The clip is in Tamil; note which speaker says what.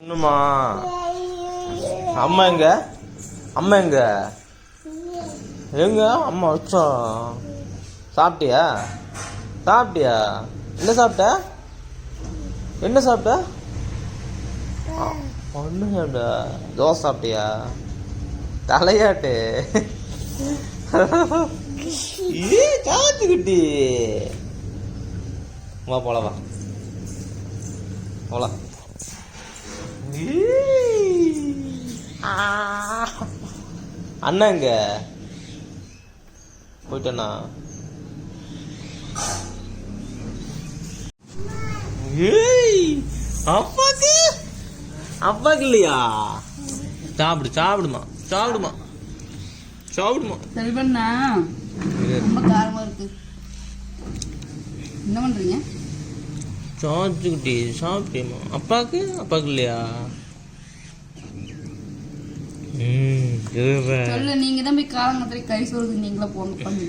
Speaker 1: இன்னுமா அம்மா எங்க அம்மா எங்க எங்க அம்மா வச்சா சாப்பிட்டியா சாப்பிட்டியா என்ன சாப்பிட்ட என்ன சாப்பிட்ட ஒன்று சாப்பிட்ட தோசை சாப்பிட்டியா தலையாட்டு ஏ காத்துக்குட்டி வா போல வா போலாம் அண்ணா எங்க போயிட்டண்ணா அப்பாக்கு அப்பாக்கு இல்லையா சாப்பிடு சாப்பிடுமா சாப்பிடுமா சாப்பிடுமா
Speaker 2: சரி பண்ணா ரொம்ப காரமா இருக்கு என்ன பண்றீங்க
Speaker 1: சாப்பிட்டுக்கிட்டே சாப்பிட்டேம்மா அப்பாக்கு அப்பாக்கு இல்லையா
Speaker 2: சொல்லு நீங்க தான் போய் காலம் கறி சோறு நீங்களா போங்க பண்ணி